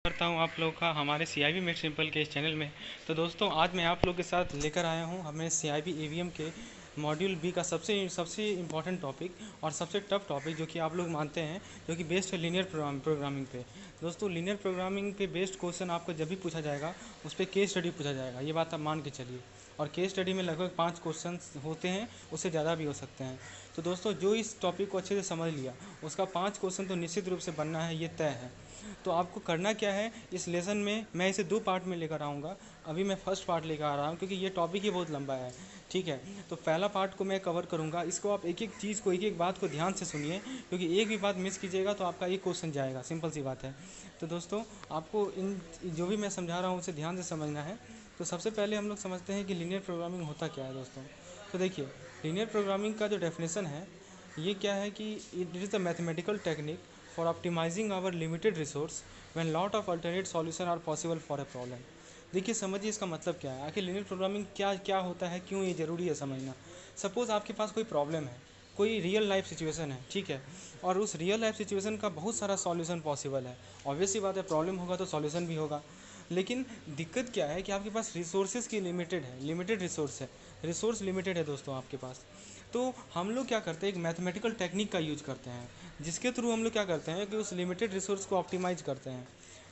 करता हूँ आप लोग का हमारे CIB मेड सिंपल के इस चैनल में। तो दोस्तों आज मैं आप लोग के साथ लेकर आया हूँ हमें CIB EVM के मॉड्यूल बी का सबसे सबसे इम्पॉर्टेंट टॉपिक और सबसे टफ टॉपिक जो कि आप लोग मानते हैं, जो कि बेस्ड है लीनियर प्रोग्रामिंग पे। दोस्तों लीनियर प्रोग्रामिंग पे बेस्ड क्वेश्चन आपको जब भी पूछा जाएगा उस पर केस स्टडी पूछा जाएगा, ये बात आप मान के चलिए। और केस स्टडी में लगभग 5 क्वेश्चन होते हैं, उससे ज़्यादा भी हो सकते हैं। तो दोस्तों जो इस टॉपिक को अच्छे से समझ लिया उसका 5 क्वेश्चन तो निश्चित रूप से बनना है, ये तय है। तो आपको करना क्या है इस लेसन में, मैं इसे 2 पार्ट में लेकर आऊँगा। अभी मैं फर्स्ट पार्ट लेकर आ रहा हूँ क्योंकि ये टॉपिक ही बहुत लंबा है, ठीक है। तो पहला पार्ट को मैं कवर करूँगा, इसको आप एक एक चीज़ को, एक एक बात को ध्यान से सुनिए, क्योंकि एक भी बात मिस कीजिएगा तो आपका एक क्वेश्चन जाएगा, सिंपल सी बात है। तो दोस्तों आपको इन जो भी मैं समझा रहा हूँ उसे ध्यान से समझना है। तो सबसे पहले हम लोग समझते हैं कि लीनियर प्रोग्रामिंग होता क्या है दोस्तों। तो देखिए, लीनियर प्रोग्रामिंग का जो डेफिनेशन है ये क्या है कि it is the mathematical technique for optimizing our limited resource when lot of alternate solution are possible for a problem। देखिए समझिए इसका मतलब क्या है, आखिर लीनियर प्रोग्रामिंग क्या क्या होता है, क्यों ये ज़रूरी है समझना। सपोज़ आपके पास कोई प्रॉब्लम है, कोई रियल लाइफ सिचुएशन है, ठीक है, और उस रियल लाइफ सिचुएशन का बहुत सारा सॉल्यूशन पॉसिबल है। ऑब्वियसली बात है, प्रॉब्लम होगा तो सॉल्यूशन भी होगा। लेकिन दिक्कत क्या है कि आपके पास रिसोर्सेज की लिमिटेड है, लिमिटेड रिसोर्स है, रिसोर्स लिमिटेड है दोस्तों आपके पास। तो हम लोग क्या करते हैं, एक मैथमेटिकल टेक्निक का यूज करते हैं, जिसके थ्रू हम लोग क्या करते हैं कि उस लिमिटेड रिसोर्स को ऑप्टिमाइज करते हैं,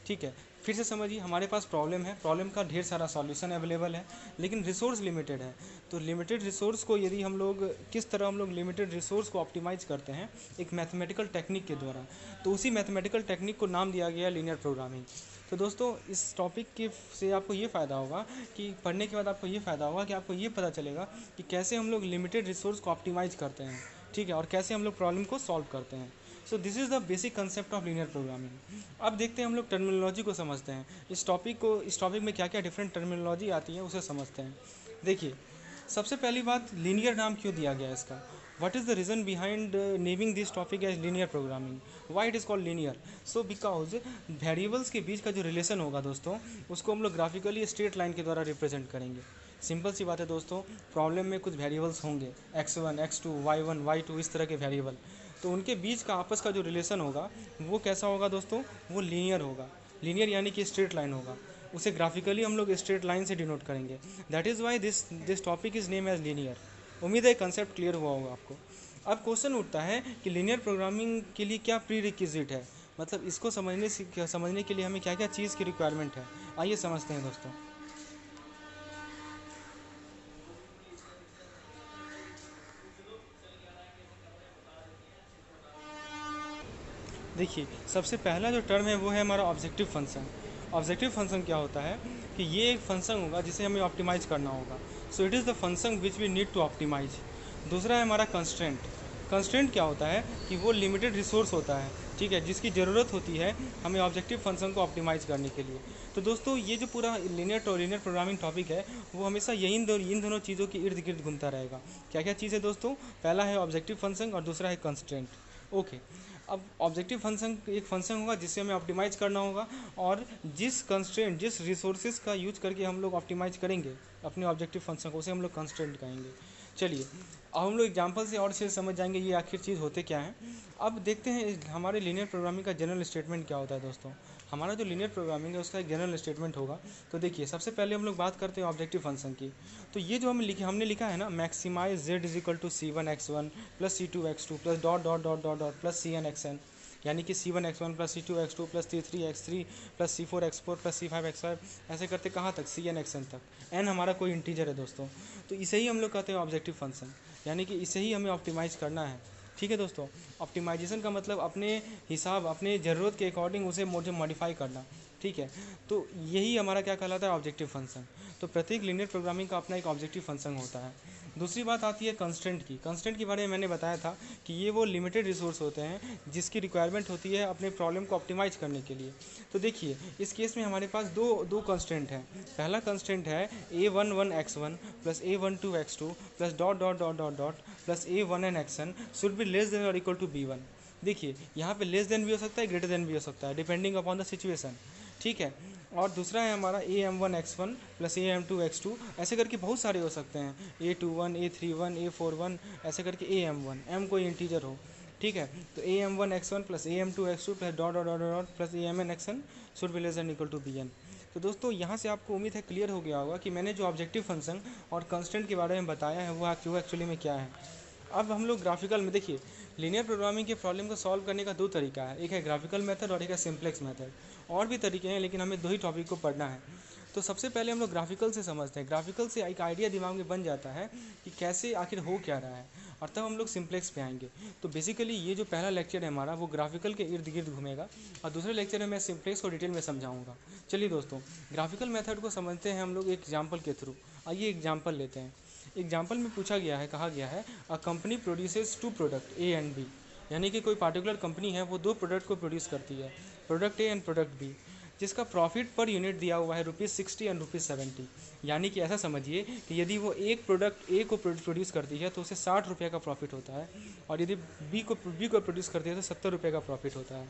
ठीक है। फिर से समझिए, हमारे पास प्रॉब्लम है, प्रॉब्लम का ढेर सारा सॉल्यूशन अवेलेबल है, लेकिन रिसोर्स लिमिटेड है। तो लिमिटेड रिसोर्स को यदि हम लोग, किस तरह हम लोग लिमिटेड रिसोर्स को ऑप्टिमाइज करते हैं, एक मैथमेटिकल टेक्निक के द्वारा। तो उसी मैथमेटिकल टेक्निक को नाम दिया गया लीनियर प्रोग्रामिंग। तो दोस्तों इस टॉपिक के से आपको ये फ़ायदा होगा कि पढ़ने के बाद आपको ये फ़ायदा होगा कि आपको ये पता चलेगा कि कैसे हम लोग लिमिटेड रिसोर्स को ऑप्टिमाइज करते हैं, ठीक है, और कैसे हम लोग प्रॉब्लम को सॉल्व करते हैं। So this is the basic concept of linear programming. अब देखते हैं, हम लोग टर्मिनोलॉजी को समझते हैं, इस टॉपिक में क्या क्या डिफरेंट टर्मिनोलॉजी आती है उसे समझते हैं। देखिए सबसे पहली बात, लीनियर नाम क्यों दिया गया इसका। what is the reason behind naming this topic as linear programming, why it is called linear। so because variables के बीच का जो रिलेशन होगा दोस्तों, उसको हम लोग ग्राफिकली स्ट्रेट लाइन के द्वारा रिप्रेजेंट करेंगे। सिंपल सी बात है दोस्तों, प्रॉब्लम में कुछ वेरिएबल्स होंगे, x1 x2 y1 y2 इस तरह के वेरिएबल, तो उनके बीच का आपस का जो रिलेशन होगा वो कैसा होगा दोस्तों, वो लीनियर होगा। लीनियर यानी कि स्ट्रेट लाइन होगा, उसे ग्राफिकली हम लोग स्ट्रेट लाइन से डिनोट करेंगे। That is why this topic is name as linear. उम्मीद है कंसेप्ट क्लियर हुआ होगा आपको। अब क्वेश्चन उठता है कि लीनियर प्रोग्रामिंग के लिए क्या प्री रिक्विजिट है, मतलब इसको समझने के लिए हमें क्या क्या चीज़ की रिक्वायरमेंट है। आइए समझते हैं दोस्तों। देखिए सबसे पहला जो टर्म है वो है हमारा ऑब्जेक्टिव फंक्शन। ऑब्जेक्टिव फंक्शन क्या होता है कि ये एक फंक्शन होगा जिसे हमें ऑप्टिमाइज करना होगा। So it is the function which we need to optimise. दूसरा है हमारा कंस्ट्रेंट। कंस्ट्रेंट क्या होता है कि वो लिमिटेड रिसोर्स होता है, ठीक है, जिसकी ज़रूरत होती है हमें ऑब्जेक्टिव फंक्शन को ऑप्टिमाइज करने के लिए। तो दोस्तों ये जो पूरा लीनियर प्रोग्रामिंग टॉपिक है वो हमेशा इन दोनों चीज़ों के इर्द गिर्द घूमता रहेगा। क्या क्या चीज़ है दोस्तों, पहला है ऑब्जेक्टिव फंक्शन और दूसरा है कंस्ट्रेंट। ओके, अब ऑब्जेक्टिव फंक्शन एक फंक्शन होगा जिससे हमें ऑप्टिमाइज करना होगा, और जिस कंस्ट्रेंट, जिस रिसोर्सेज का यूज करके हम लोग ऑप्टिमाइज करेंगे अपने ऑब्जेक्टिव फंक्शन को, उसे हम लोग कंस्ट्रेंट कहेंगे। चलिए अब हम लोग एग्जांपल से और चीज़ समझ जाएंगे ये आखिर चीज़ होते क्या हैं। अब देखते हैं हमारे लीनियर प्रोग्रामिंग का जनरल स्टेटमेंट क्या होता है दोस्तों। हमारा जो लीनियर प्रोग्रामिंग है उसका एक जनरल स्टेटमेंट होगा। तो देखिए सबसे पहले हम लोग बात करते हैं ऑब्जेक्टिव फंक्शन की। तो ये जो हमने लिखा है ना, maximise z is equal to c1x1 plus c2x2 plus dot dot dot dot dot plus cnxn, यानी कि c1x1 plus c2x2 plus c3x3 plus c4x4 plus c5x5, ऐसे करते कहाँ तक, cnxn तक। n हमारा कोई इंटीजर है दोस्तों, तो इसे ही हम लोग कहते हैं ऑब्जेक्टिव फंक्शन, यानी कि इसे ही हमें ऑप्टिमाइज करना है। ठीक है दोस्तों, ऑप्टिमाइजेशन का मतलब अपने हिसाब, अपने ज़रूरत के अकॉर्डिंग उसे मॉडिफाई करना, ठीक है। तो यही हमारा क्या कहलाता है, ऑब्जेक्टिव फंक्शन। तो प्रत्येक लीनियर प्रोग्रामिंग का अपना एक ऑब्जेक्टिव फंक्शन होता है। दूसरी बात आती है कंस्ट्रेंट की। कंस्ट्रेंट के बारे में मैंने बताया था कि ये वो लिमिटेड रिसोर्स होते हैं जिसकी रिक्वायरमेंट होती है अपने प्रॉब्लम को ऑप्टिमाइज करने के लिए। तो देखिए इस केस में हमारे पास दो कंस्ट्रेंट हैं। पहला कंस्ट्रेंट है a11x1 plus a12x2 plus dot dot dot dot dot plus a1nxn should be less then और इक्वल टू b1। देखिए यहाँ पे लेस देन भी हो सकता है, ग्रेटर देन भी हो सकता है, डिपेंडिंग अपॉन द सिचुएशन, ठीक है। और दूसरा है हमारा am1x1 प्लस am2x2, ऐसे करके बहुत सारे हो सकते हैं, a21 a31 a41, ऐसे करके am1, m कोई इंटीजर हो, ठीक है। तो AM1x1 plus AM2x2 plus dot dot dot dot plus AMnxn should be less than equal to Bn। तो दोस्तों यहाँ से आपको उम्मीद है क्लियर हो गया होगा कि मैंने जो ऑब्जेक्टिव फंक्शन और कंस्टेंट के बारे में बताया है वो एक्चुअली में क्या है। अब हम लोग ग्राफिकल में देखिए, लीनियर प्रोग्रामिंग के प्रॉब्लम को सॉल्व करने का दो तरीका है, एक है ग्राफिकल मेथड और एक है सिंप्लेक्स मेथड। और भी तरीके हैं लेकिन हमें दो ही टॉपिक को पढ़ना है। तो सबसे पहले हम लोग ग्राफिकल से समझते हैं। ग्राफिकल से एक आइडिया दिमाग में बन जाता है कि कैसे आखिर हो क्या रहा है, और तब हम लोग सिंप्लेक्स पे आएंगे। तो बेसिकली ये जो पहला लेक्चर है हमारा वो ग्राफिकल के इर्द गिर्द घूमेगा, और दूसरे लेक्चर में मैं सिंप्लेक्स को डिटेल में समझाऊंगा। चलिए दोस्तों, ग्राफिकल मेथड को समझते हैं हम लोग एग्जाम्पल के थ्रू। आइए एग्जाम्पल लेते हैं। एग्जाम्पल में पूछा गया है, कहा गया है a company produces two product a and b, यानी कि कोई पार्टिकुलर कंपनी है वो दो प्रोडक्ट को प्रोड्यूस करती है, product a and product b, जिसका प्रॉफिट पर यूनिट दिया हुआ है ₹60 एंड ₹70। यानी कि ऐसा समझिए कि यदि वो एक प्रोडक्ट ए को प्रोड्यूस करती है तो उसे ₹60 का प्रॉफिट होता है, और यदि बी को प्रोड्यूस करती है तो ₹70 का प्रॉफिट होता है।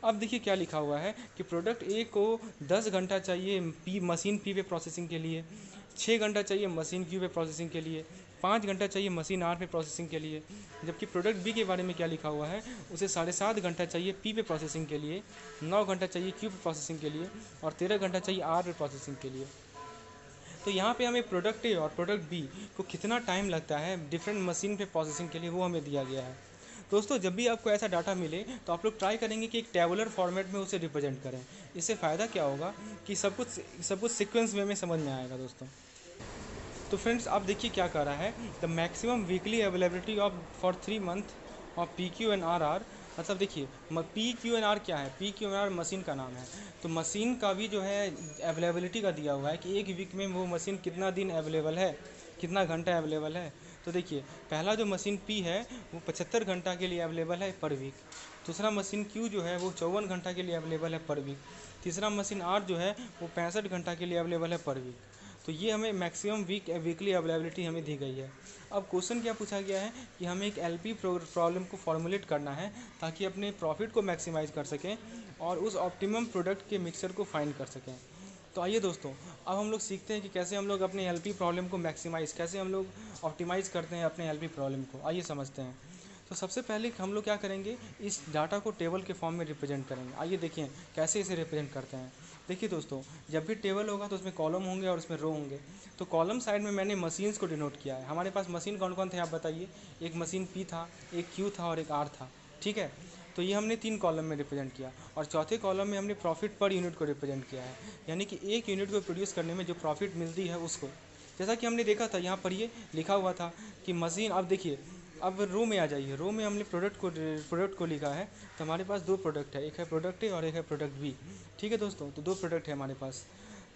अब देखिए क्या लिखा हुआ है कि प्रोडक्ट ए को 10 घंटा चाहिए मशीन पी पे प्रोसेसिंग के लिए, 6 घंटा चाहिए मशीन क्यू पे प्रोसेसिंग के लिए, 5 घंटा चाहिए मशीन आर पे प्रोसेसिंग के लिए। जबकि प्रोडक्ट बी के बारे में क्या लिखा हुआ है, उसे 7.5 घंटा चाहिए पी पे प्रोसेसिंग के लिए, 9 घंटा चाहिए क्यू पे प्रोसेसिंग के लिए, और 13 घंटा चाहिए आर पे प्रोसेसिंग के लिए। तो यहाँ पे हमें प्रोडक्ट ए और प्रोडक्ट बी को कितना टाइम लगता है डिफरेंट मशीन पे प्रोसेसिंग के लिए वो हमें दिया गया है। दोस्तों जब भी आपको ऐसा डाटा मिले तो आप लोग ट्राई करेंगे कि एक टेबुलर फॉर्मेट में उसे रिप्रेजेंट करें। इससे फ़ायदा क्या होगा कि सब कुछ सीक्वेंस वे में समझ में आएगा दोस्तों। तो फ्रेंड्स आप देखिए क्या कर रहा है, the maximum weekly availability of for 3 month of PQ and RR। मतलब देखिए PQ&R क्या है, PQ&R मशीन का नाम है। तो मशीन का भी जो है अवेलेबिलिटी का दिया हुआ है कि एक वीक में वो मशीन कितना दिन अवेलेबल है, कितना घंटा अवेलेबल है। तो देखिए पहला जो मशीन P है वो 75 घंटा के लिए अवेलेबल है पर वीक। दूसरा मशीन Q जो है वो 54 घंटा के लिए अवेलेबल है पर वीक। तीसरा मशीन R जो है वो 65 घंटा के लिए अवेलेबल है पर वीक। तो ये हमें मैक्सिमम वीकली अवेलेबिलिटी हमें दी गई है। अब क्वेश्चन क्या पूछा गया है कि हमें एक LP प्रॉब्लम को फॉर्मुलेट करना है ताकि अपने प्रॉफिट को मैक्सिमाइज़ कर सकें और उस ऑप्टिमम प्रोडक्ट के मिक्सचर को फाइंड कर सकें। तो आइए दोस्तों अब हम लोग सीखते हैं कि कैसे हम लोग अपने LP प्रॉब्लम को मैक्सिमाइज़, कैसे हम लोग ऑप्टिमाइज़ करते हैं अपने LP प्रॉब्लम को। आइए समझते हैं। तो सबसे पहले हम लोग क्या करेंगे, इस डाटा को टेबल के फॉर्म में रिप्रेजेंट करेंगे। आइए देखिए कैसे इसे रिप्रेजेंट करते हैं। देखिए दोस्तों, जब भी टेबल होगा तो उसमें कॉलम होंगे और उसमें रो होंगे। तो कॉलम साइड में मैंने मशीन्स को डिनोट किया है। हमारे पास मशीन कौन कौन थे आप बताइए। एक मशीन P था, एक Q था और एक R था, ठीक है। तो ये हमने 3 कॉलम में रिप्रेजेंट किया, और चौथे कॉलम में हमने प्रॉफिट पर यूनिट को रिप्रेजेंट किया है, यानी कि एक यूनिट को प्रोड्यूस करने में जो प्रॉफिट मिलती है उसको। जैसा कि हमने देखा था यहाँ पर ये लिखा हुआ था कि मशीन, अब देखिए अब रो में आ जाइए। रो में हमने प्रोडक्ट को लिखा है। तो हमारे पास 2 प्रोडक्ट है, एक है प्रोडक्ट ए और एक है प्रोडक्ट बी, ठीक है दोस्तों। तो 2 प्रोडक्ट है हमारे पास।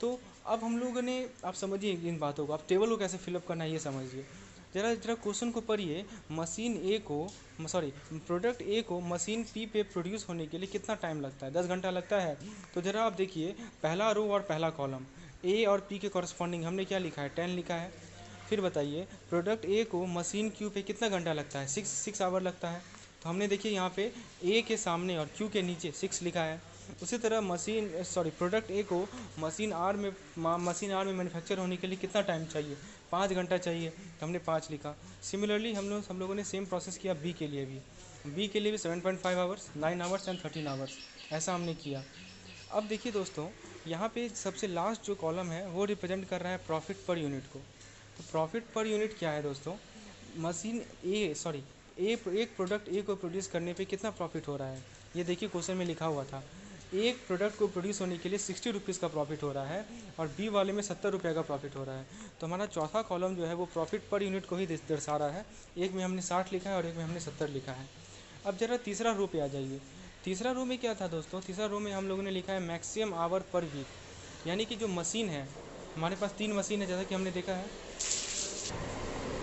तो अब हम लोगों ने, आप समझिए इन बातों को, आप टेबल को कैसे फिलअप करना है ये समझिए। जरा क्वेश्चन को पढ़िए। प्रोडक्ट ए को मशीन पी पे प्रोड्यूस होने के लिए कितना टाइम लगता है, 10 घंटा लगता है। तो ज़रा आप देखिए पहला रो और पहला कॉलम ए और पी के कॉरस्पॉन्डिंग हमने क्या लिखा है, 10 लिखा है। फिर बताइए प्रोडक्ट ए को मशीन क्यू पे कितना घंटा लगता है, 6 आवर लगता है। तो हमने देखिए यहाँ पे ए के सामने और क्यू के नीचे 6 लिखा है। उसी तरह प्रोडक्ट ए को मशीन आर में मैन्युफैक्चर होने के लिए कितना टाइम चाहिए, 5 घंटा चाहिए। तो हमने 5 लिखा। सिमिलरली हम लोगों ने सेम प्रोसेस किया बी के लिए भी 7.5 आवर्स, 9 आवर्स एंड 13 आवर्स, ऐसा हमने किया। अब देखिए दोस्तों, यहाँ पे सबसे लास्ट जो कॉलम है वो रिप्रेजेंट कर रहा है प्रॉफिट पर यूनिट को। तो प्रॉफिट पर यूनिट क्या है दोस्तों, एक प्रोडक्ट ए को प्रोड्यूस करने पे कितना प्रॉफिट हो रहा है। ये देखिए क्वेश्चन में लिखा हुआ था, एक प्रोडक्ट को प्रोड्यूस होने के लिए 60 रुपीज़ का प्रॉफिट हो रहा है और बी वाले में 70 रुपये का प्रॉफिट हो रहा है। तो हमारा चौथा कॉलम जो है वो प्रॉफिट पर यूनिट को ही दर्शा रहा है। एक में हमने 60 लिखा है और एक में हमने 70 लिखा है। अब ज़रा तीसरा रो पे आ जाइए। तीसरा रो में क्या था दोस्तों, तीसरा रो में हम लोगों ने लिखा है मैक्सिमम आवर पर वीक, यानी कि जो मशीन है, हमारे पास 3 मशीन है जैसा कि हमने देखा है।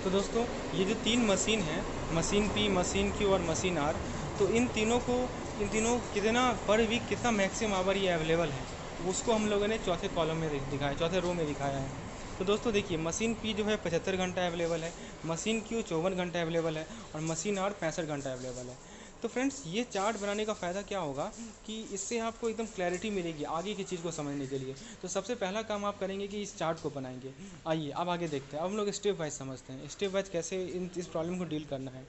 तो दोस्तों ये जो 3 मशीन है, मशीन P, मशीन Q और मशीन R, तो इन तीनों कितना पर वीक कितना मैक्सिमम आवर ये अवेलेबल है, उसको हम लोगों ने चौथे कॉलम में दिखाया, चौथे रो में दिखाया है। तो दोस्तों देखिए मशीन P जो है 75 घंटा अवेलेबल है, मशीन Q 54 घंटा अवेलेबल है और मशीन R 65 घंटा अवेलेबल है। तो फ्रेंड्स ये चार्ट बनाने का फ़ायदा क्या होगा कि इससे आपको एकदम क्लैरिटी मिलेगी आगे की चीज़ को समझने के लिए। तो सबसे पहला काम आप करेंगे कि इस चार्ट को बनाएंगे। आइए अब आगे देखते हैं। अब हम लोग स्टेप वाइज समझते हैं, स्टेप वाइज कैसे इस प्रॉब्लम को डील करना है।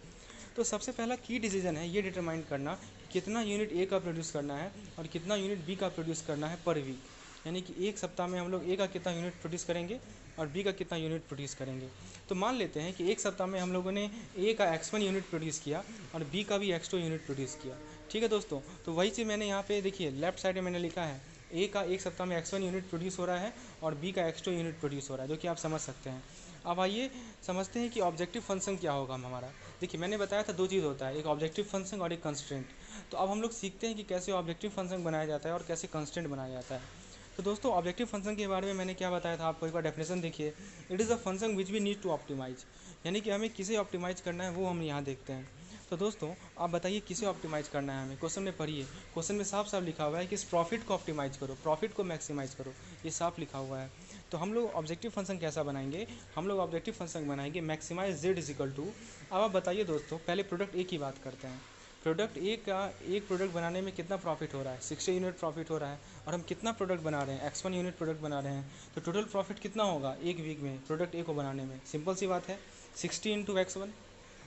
तो सबसे पहला की डिसीजन है ये डिटरमाइन करना कितना यूनिट ए का प्रोड्यूस करना है और कितना यूनिट बी का प्रोड्यूस करना है पर वीक। यानी कि एक सप्ताह में हम लोग ए का कितना यूनिट प्रोड्यूस करेंगे और बी का कितना यूनिट प्रोड्यूस करेंगे। तो मान लेते हैं कि एक सप्ताह में हम लोगों ने ए का x1 यूनिट प्रोड्यूस किया और बी का भी x2 यूनिट प्रोड्यूस किया। ठीक है दोस्तों, तो वही चीज़ मैंने यहाँ पे देखिए लेफ्ट साइड में मैंने लिखा है ए का एक सप्ताह में x1 यूनिट प्रोड्यूस हो रहा है और बी का x2 यूनिट प्रोड्यूस हो रहा है, जो कि आप समझ सकते हैं। अब आइए समझते हैं कि ऑब्जेक्टिव फंक्शन क्या होगा हमारा। देखिए मैंने बताया था दो चीज़ होता है, एक ऑब्जेक्टिव फंक्शन और एक कंस्ट्रेंट। तो अब हम लोग सीखते हैं कि कैसे ऑब्जेक्टिव फंक्शन बनाया जाता है और कैसे कंस्ट्रेंट बनाया जाता है। तो दोस्तों ऑब्जेक्टिव फंक्शन के बारे में मैंने क्या बताया था आपको, एक बार डेफिनेशन देखिए। It is a function which we need to optimise, यानी कि हमें किसे ऑप्टिमाइज करना है वो हम यहाँ देखते हैं। तो दोस्तों आप बताइए किसे ऑप्टिमाइज करना है हमें, क्वेश्चन में पढ़िए, क्वेश्चन में साफ साफ लिखा हुआ है कि इस प्रॉफिट को ऑप्टिमाइज करो, प्रॉफिट को मैक्सिमाइज करो, ये साफ लिखा हुआ है। तो हम लोग ऑब्जेक्टिव फंक्शन कैसा बनाएंगे, हम लोग ऑब्जेक्टिव फंक्शन बनाएंगे maximise z is equal to. अब आप बताइए दोस्तों, पहले प्रोडक्ट ए की बात करते हैं। प्रोडक्ट ए का एक प्रोडक्ट बनाने में कितना प्रॉफिट हो रहा है, 60 यूनिट प्रॉफिट हो रहा है और हम कितना प्रोडक्ट बना रहे हैं, x1 यूनिट प्रोडक्ट बना रहे हैं। तो टोटल प्रॉफिट कितना होगा एक वीक में प्रोडक्ट ए को बनाने में, सिंपल सी बात है 60 इंटू x1।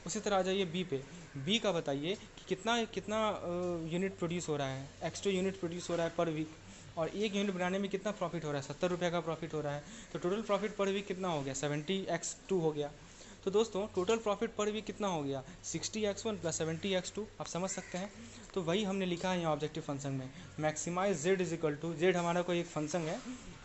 उसी तरह आ जाइए बी पे, बी का बताइए कि कितना कितना यूनिट प्रोड्यूस हो रहा है, x2 यूनिट प्रोड्यूस हो रहा है पर वीक और एक यूनिट बनाने में कितना प्रॉफिट हो रहा है, 70 रुपये का प्रॉफिट हो रहा है। तो टोटल प्रॉफिट पर वीक कितना हो गया, 70x2 हो गया। तो दोस्तों टोटल प्रॉफिट पर वीक कितना हो गया, 60x1 प्लस 70x2, आप समझ सकते हैं। तो वही हमने लिखा है यहाँ ऑब्जेक्टिव फंक्शन में, maximise z is equal to, z हमारा कोई एक फंक्शन है,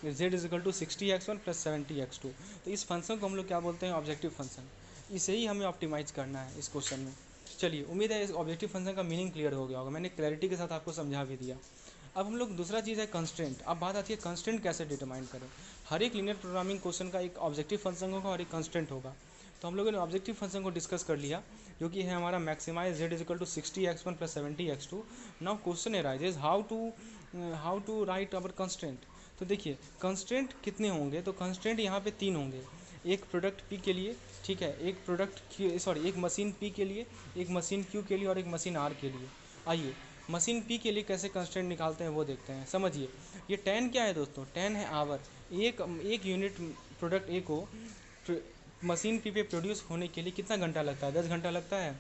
z is equal to 60x1 plus 70x2। तो इस फंक्शन को हम लोग क्या बोलते हैं, ऑब्जेक्टिव फंक्शन। इसे ही हमें ऑप्टिमाइज करना है इस क्वेश्चन में। चलिए उम्मीद है इस ऑब्जेक्टिव फंक्शन का मीनिंग क्लियर हो गया होगा, मैंने क्लैरिटी के साथ आपको समझा भी दिया। अब हम लोग दूसरा चीज़ है कंस्ट्रेंट। अब बात आती है कंस्ट्रेंट कैसे डिटरमाइन करें। हर एक लीनियर प्रोग्रामिंग क्वेश्चन का एक ऑब्जेक्टिव फंक्शन होगा और एक कंस्ट्रेंट होगा। तो हम लोगों ने ऑब्जेक्टिव फंक्शन को डिस्कस कर लिया, जो कि है हमारा maximise z is equal to 60x1 plus 70x2। Now question arises how to write our constraint. तो देखिए कंस्ट्रेंट कितने होंगे, तो कंस्ट्रेंट यहाँ पे 3 होंगे, एक प्रोडक्ट पी के लिए, ठीक है, एक एक मशीन पी के लिए, एक मशीन क्यू के लिए और एक मशीन आर के लिए। आइए मशीन पी के लिए कैसे कंस्ट्रेंट निकालते हैं वो देखते हैं। समझिए ये 10 क्या है दोस्तों, 10 है आवर। एक यूनिट प्रोडक्ट ए को मशीन पी पे प्रोड्यूस होने के लिए कितना घंटा लगता है, 10 घंटा लगता है।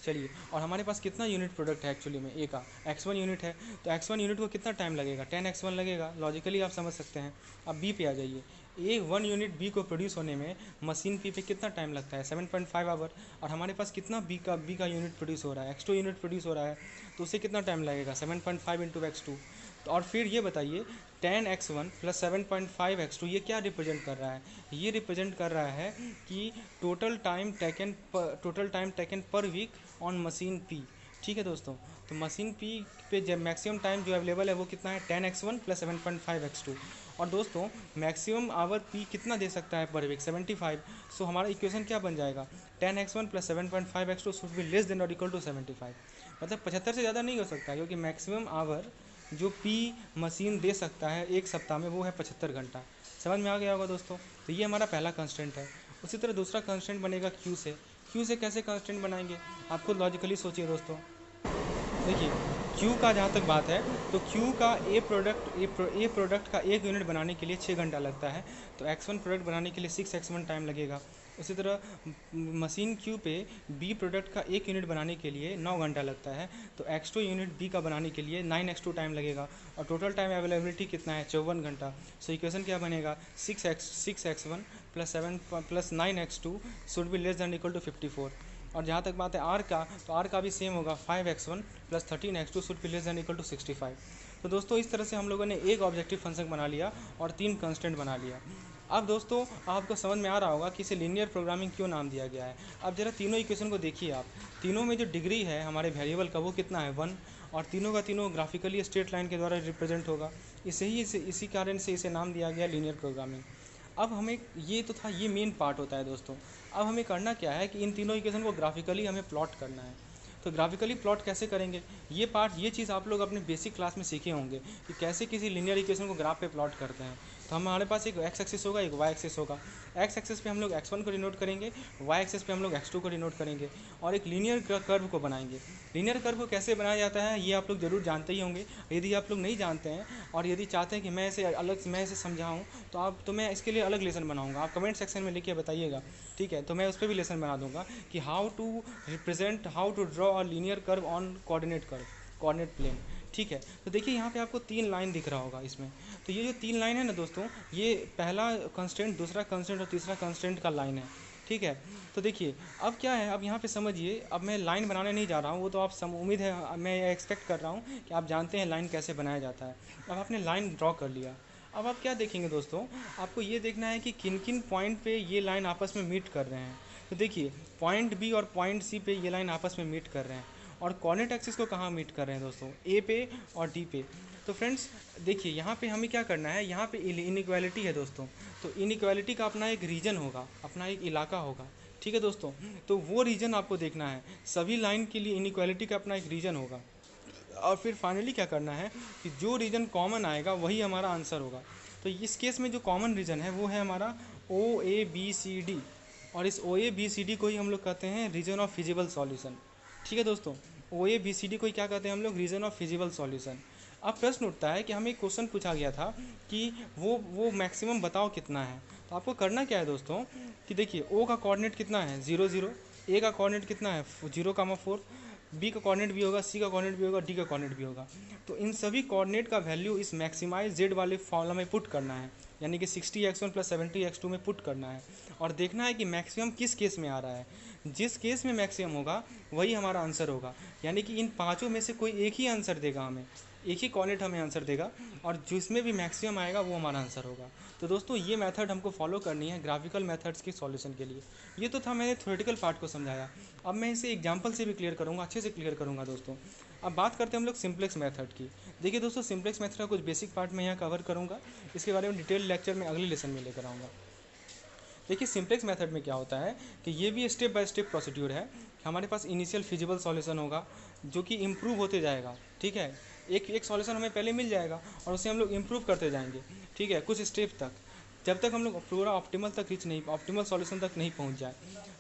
चलिए और हमारे पास कितना यूनिट प्रोडक्ट है एक्चुअली में, ए का x1 यूनिट है, तो x1 यूनिट को कितना टाइम लगेगा, 10x1 लगेगा, लॉजिकली आप समझ सकते हैं। अब बी पे आ जाइए, ए 1 यूनिट बी को प्रोड्यूस होने में मशीन पी पे कितना टाइम लगता है, 7.5 आवर। और हमारे पास कितना बी का यूनिट प्रोड्यूस हो रहा है, x2 यूनिट प्रोड्यूस हो रहा है, तो उससे कितना टाइम लगेगा, 7.5 इंटू x2। तो और फिर ये बताइए 10x1 प्लस 7.5x2 ये क्या रिप्रेजेंट कर रहा है, ये रिप्रेजेंट कर रहा है कि total time taken per week on machine p. ठीक है दोस्तों, तो मशीन पी पे जब मैक्सिमम टाइम जो अवेलेबल है वो कितना है, 10x1 प्लस 7.5x2। और दोस्तों मैक्सिमम आवर पी कितना दे सकता है पर वीक, 75। सो हमारा इक्वेशन क्या बन जाएगा, 10x1 plus 7.5x2 should be less then और इक्वल टू 75। मतलब 75 से ज़्यादा नहीं हो सकता, क्योंकि मैक्सिमम आवर जो पी मशीन दे सकता है एक सप्ताह में वो है 75 घंटा। समझ में आ गया होगा दोस्तों। तो ये हमारा पहला कंस्ट्रेंट है। उसी तरह दूसरा कंस्ट्रेंट बनेगा क्यू से। क्यू से कैसे कंस्ट्रेंट बनाएंगे, आपको लॉजिकली सोचिए दोस्तों। देखिए क्यू का जहाँ तक बात है, तो क्यू का ए प्रोडक्ट का एक यूनिट बनाने के लिए 6 घंटा लगता है, तो x1 प्रोडक्ट बनाने के लिए 6x1 टाइम लगेगा। उसी तरह मशीन क्यू पे बी प्रोडक्ट का एक यूनिट बनाने के लिए 9 घंटा लगता है, तो x2 यूनिट बी का बनाने के लिए 9x2 टाइम लगेगा। और टोटल टाइम अवेलेबिलिटी कितना है, 54 घंटा। सो इक्वेशन क्या बनेगा, 6x1 plus 9x2 should be less than equal to 54। और जहाँ तक बात है आर का, तो आर का भी सेम होगा, 5x1 plus 13x2 should be less than equal to 65। तो दोस्तों इस तरह से हम लोगों ने एक ऑब्जेक्टिव फंक्शन बना लिया और 3 कंस्टेंट बना लिया। अब दोस्तों आपको समझ में आ रहा होगा कि इसे लीनियर प्रोग्रामिंग क्यों नाम दिया गया है। अब जरा तीनों इक्वेशन को देखिए आप, तीनों में जो डिग्री है हमारे वेरिएबल का वो कितना है, 1, और तीनों का तीनों ग्राफिकली स्ट्रेट लाइन के द्वारा रिप्रेजेंट होगा। इसी कारण से इसे नाम दिया गया लीनियर प्रोग्रामिंग। अब हमें ये तो था, ये मेन पार्ट होता है दोस्तों। अब हमें करना क्या है कि इन तीनों इक्वेशन को ग्राफिकली हमें प्लॉट करना है। तो ग्राफिकली प्लॉट कैसे करेंगे, ये चीज़ आप लोग अपने बेसिक क्लास में सीखे होंगे कि कैसे किसी लीनियर इक्वेशन को ग्राफ पे प्लॉट करते हैं। तो हमारे पास एक x एक्सिस होगा, एक y एक्सिस होगा। x एक्सिस पे हम लोग x1 को डिनोट करेंगे, y एक्सिस पे हम लोग x2 को डिनोट करेंगे और एक लीनियर कर्व को बनाएंगे। लीनियर कर्व को कैसे बनाया जाता है ये आप लोग ज़रूर जानते ही होंगे। यदि आप लोग नहीं जानते हैं और यदि चाहते हैं कि मैं इसे समझाऊँ तो मैं इसके लिए अलग लेसन बनाऊँगा, आप कमेंट सेक्शन में लिख के बताइएगा। ठीक है, तो मैं उस पर भी लेसन बना दूंगा कि how to draw a linear curve on coordinate plane. ठीक है, तो देखिए यहाँ पे आपको 3 लाइन दिख रहा होगा इसमें। तो ये जो 3 लाइन है ना दोस्तों, ये पहला कंस्ट्रेंट, दूसरा कंस्ट्रेंट और तीसरा कंस्ट्रेंट का लाइन है। ठीक है, तो देखिए अब क्या है, अब यहाँ पे समझिए, अब मैं लाइन बनाने नहीं जा रहा हूँ, वो तो आप उम्मीद है, मैं एक्सपेक्ट कर रहा हूँ कि आप जानते हैं लाइन कैसे बनाया जाता है। अब आपने लाइन ड्रॉ कर लिया, अब आप क्या देखेंगे दोस्तों, आपको ये देखना है कि किन किन पॉइंट पे ये लाइन आपस में मीट कर रहे हैं। तो देखिए पॉइंट बी और पॉइंट सी पे ये लाइन आपस में मीट कर रहे हैं, और कोऑर्डिनेट एक्सिस को कहाँ मीट कर रहे हैं दोस्तों, ए पे और डी पे। तो फ्रेंड्स देखिए यहाँ पे हमें क्या करना है, यहाँ पे इनइक्वालिटी है दोस्तों, तो इनइक्वालिटी का अपना एक रीजन होगा, अपना एक इलाका होगा। ठीक है दोस्तों, तो वो रीजन आपको देखना है, सभी लाइन के लिए इनइक्वालिटी का अपना एक रीजन होगा। और फिर फाइनली क्या करना है कि जो रीजन कॉमन आएगा वही हमारा आंसर होगा। तो इस केस में जो कॉमन रीजन है वो है हमारा ओ ए बी सी डी, और इस ओ ए बी सी डी को ही हम लोग कहते हैं रीजन ऑफ फिजिबल सॉल्यूशन। ठीक है दोस्तों, ओ ए बी सी डी को क्या कहते हैं हम लोग, रीजन ऑफ फिजिबल सॉल्यूशन। अब प्रश्न उठता है कि हमें एक क्वेश्चन पूछा गया था कि वो मैक्सिमम बताओ कितना है। तो आपको करना क्या है दोस्तों कि देखिए ओ का कोऑर्डिनेट कितना है 0 0, ए का कोऑर्डिनेट कितना है 0,4, बी का कोऑर्डिनेट भी होगा, सी का कोऑर्डिनेट भी होगा, डी का कोऑर्डिनेट भी होगा। तो इन सभी कोऑर्डिनेट का वैल्यू इस मैक्सिमाइज जेड वाले फॉर्मूला में पुट करना है, यानी कि 60x1 + 70x2 में पुट करना है, और देखना है कि मैक्सिमम किस केस में आ रहा है। जिस केस में मैक्सिमम होगा वही हमारा आंसर होगा, यानी कि इन पांचों में से कोई एक ही आंसर देगा हमें, एक ही कोऑर्डिनेट हमें आंसर देगा, और जिसमें भी मैक्सिमम आएगा वो हमारा आंसर होगा। तो दोस्तों ये मेथड हमको फॉलो करनी है ग्राफिकल मेथड्स के सॉल्यूशन के लिए। ये तो था मैंने थ्योरेटिकल पार्ट को समझाया, अब मैं इसे एग्जांपल से भी क्लियर करूँगा, अच्छे से क्लियर करूँगा दोस्तों। अब बात करते हैं हम लोग सिंप्लेक्स मेथड की। देखिए दोस्तों, सिंप्लेक्स मेथड का कुछ बेसिक पार्ट मैं यहाँ कवर करूँगा, इसके बारे में डिटेल लेक्चर में अगले लेसन में लेकर आऊँगा। देखिए सिंप्लेक्स मेथड में क्या होता है कि ये भी स्टेप बाय स्टेप प्रोसीड्यूर है। हमारे पास इनिशियल फिजिबल सॉल्यूशन होगा जो कि इम्प्रूव होते जाएगा। ठीक है, एक सॉल्यूशन हमें पहले मिल जाएगा और उसे हम लोग इम्प्रूव करते जाएंगे। ठीक है, कुछ स्टेप तक, जब तक हम लोग पूरा ऑप्टिमल सॉल्यूशन तक नहीं पहुंच जाए।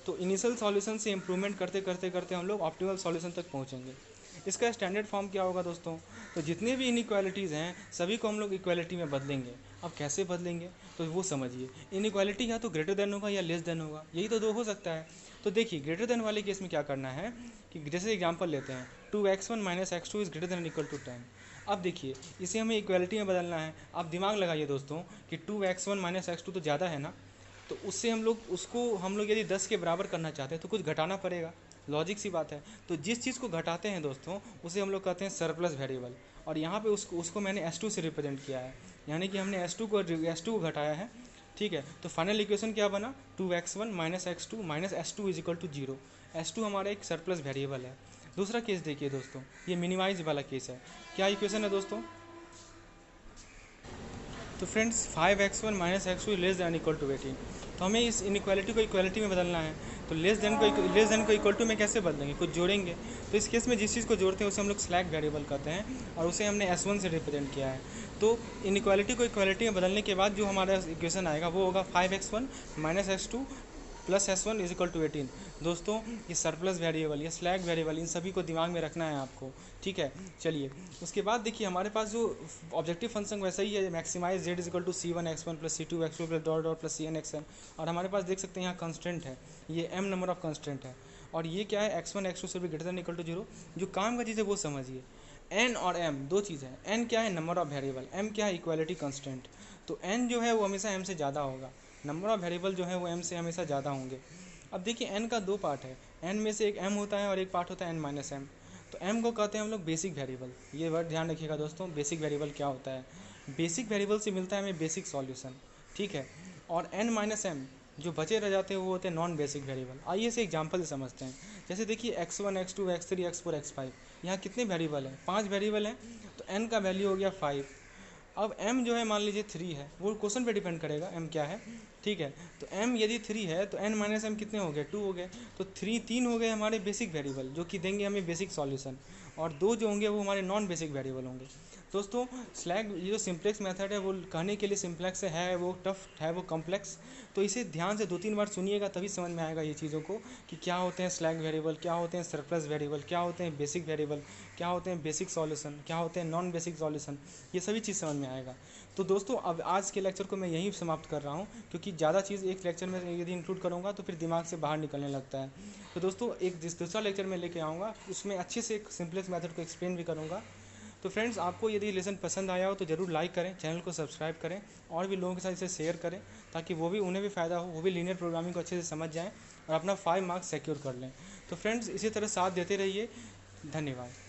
तो इनिशियल सॉल्यूशन से इम्प्रूवमेंट करते करते करते हम लोग ऑप्टिमल सॉल्यूशन तक पहुंचेंगे। इसका स्टैंडर्ड फॉर्म क्या होगा दोस्तों, तो जितने भी इनइक्वालिटीज़ हैं सभी को हम लोग इक्वालिटी में बदलेंगे। अब कैसे बदलेंगे तो वो समझिए, इनइक्वालिटी या तो ग्रेटर देन होगा या लेस देन होगा, यही तो दो हो सकता है। तो देखिए ग्रेटर देन वाले केस में क्या करना है कि जैसे एग्जांपल लेते हैं 2x1 - x2 is greater than equal to 10। अब देखिए इसे हमें इक्वालिटी में बदलना है। आप दिमाग लगाइए दोस्तों कि 2x1 - x2 तो ज़्यादा है ना, तो उससे हम लोग यदि 10 के बराबर करना चाहते हैं तो कुछ घटाना पड़ेगा, लॉजिक सी बात है। तो जिस चीज़ को घटाते हैं दोस्तों उसे हम लोग कहते हैं सरप्लस वेरिएबल, और यहाँ पे उसको मैंने S2 से रिप्रेजेंट किया है, यानी कि हमने S2 को घटाया है। ठीक है, तो फाइनल इक्वेशन क्या बना, 2x1 - x2 - S2 is equal to 0। S2 हमारा एक सरप्लस वेरिएबल है। दूसरा केस देखिए दोस्तों, ये मिनिमाइज वाला केस है। क्या इक्वेशन है दोस्तों, तो friends 5x1 - x2 less than equal to 18। तो हमें इस इनइक्वालिटी को इक्वालिटी में बदलना है। तो लेस देन को इक्वल टू में कैसे बदलेंगे, कुछ जोड़ेंगे। तो इस केस में जिस चीज़ को जोड़ते हैं उसे हम लोग स्लैक वेरिएबल कहते हैं, और उसे हमने S1 से रिप्रेजेंट किया है। तो इनइक्वालिटी को इक्वालिटी में बदलने के बाद जो हमारा इक्वेशन आएगा वो होगा 5x1 - x2 + S1 is equal to 18। दोस्तों ये सरप्लस वेरिएबल, ये स्लैग वेरिएबल, इन सभी को दिमाग में रखना है आपको। ठीक है, चलिए उसके बाद देखिए हमारे पास जो ऑब्जेक्टिव फंक्शन वैसा ही है, maximise z is equal to C1x1 + C2x2 + dot dot + CnXn। और हमारे पास देख सकते हैं यहाँ कंस्टेंट है, ये m नंबर ऑफ कंस्टेंट है, और ये क्या है x1 x2 से भी ग्रेटर देन इक्वल टू 0। जो काम का चीज़ है वो समझिए, n और m दो चीज़ है। n क्या है, नंबर ऑफ वेरिएबल, m क्या है, इक्वालिटी कंस्टेंट। तो n जो है वो हमेशा m से ज़्यादा होगा, नंबर ऑफ वेरिएबल जो है वो m से हमेशा ज़्यादा होंगे। अब देखिए n का दो पार्ट है, n में से एक m होता है और एक पार्ट होता है n - m। तो m को कहते हैं हम लोग बेसिक वेरिएबल। ये वर्ड ध्यान रखिएगा दोस्तों, बेसिक वेरिएबल क्या होता है, बेसिक वेरिएबल से मिलता है हमें बेसिक सॉल्यूशन। ठीक है, और n - m जो बचे रह जाते हैं वो होते हैं नॉन बेसिक वेरिएबल। आइए इसे एग्जांपल से समझते हैं। जैसे देखिए x1 x2 x3 x4 x5, यहाँ कितने वेरिएबल हैं, 5 वेरिएबल हैं। तो n का वैल्यू हो गया 5। अब m जो है मान लीजिए 3 है, वो क्वेश्चन पे डिपेंड करेगा m क्या है। ठीक है, तो m यदि 3 है तो n - m कितने हो गए, 2 हो गए। तो 3 हो गए हमारे बेसिक वेरिएबल जो कि देंगे हमें बेसिक सॉल्यूशन, और 2 जो होंगे वो हमारे नॉन बेसिक वेरिएबल होंगे। दोस्तों स्लैग ये जो सिंप्लेक्स मेथड है वो कहने के लिए सिंप्लेक्स है, वो टफ है, वो कॉम्प्लेक्स। तो इसे ध्यान से 2-3 बार सुनिएगा तभी समझ में आएगा ये चीज़ों को कि क्या होते हैं स्लैग वेरिएबल, क्या होते हैं सरप्लस वेरिएबल, क्या होते हैं बेसिक वेरिएबल, क्या होते हैं बेसिक सॉल्यूशन, क्या होते हैं नॉन बेसिक सॉल्यूशन, ये सभी चीज़ समझ में आएगा। तो दोस्तों अब आज के लेक्चर को मैं यहीं समाप्त कर रहा हूँ, क्योंकि ज़्यादा चीज़ एक लेक्चर में यदि इंक्लूड करूँगा तो फिर दिमाग से बाहर निकलने लगता है। तो दोस्तों एक दूसरा लेक्चर में लेके आऊँगा, उसमें अच्छे से एक सिंपलेस्ट मेथड को एक्सप्लेन भी करूँगा। तो फ्रेंड्स, आपको यदि लेसन पसंद आया हो तो ज़रूर लाइक करें, चैनल को सब्सक्राइब करें और भी लोगों के साथ इसे शेयर करें, ताकि उन्हें भी फ़ायदा हो, वो भी लीनियर प्रोग्रामिंग को अच्छे से समझ जाएँ और अपना 5 मार्क्स सिक्योर कर लें। तो फ्रेंड्स, इसी तरह साथ देते रहिए। धन्यवाद।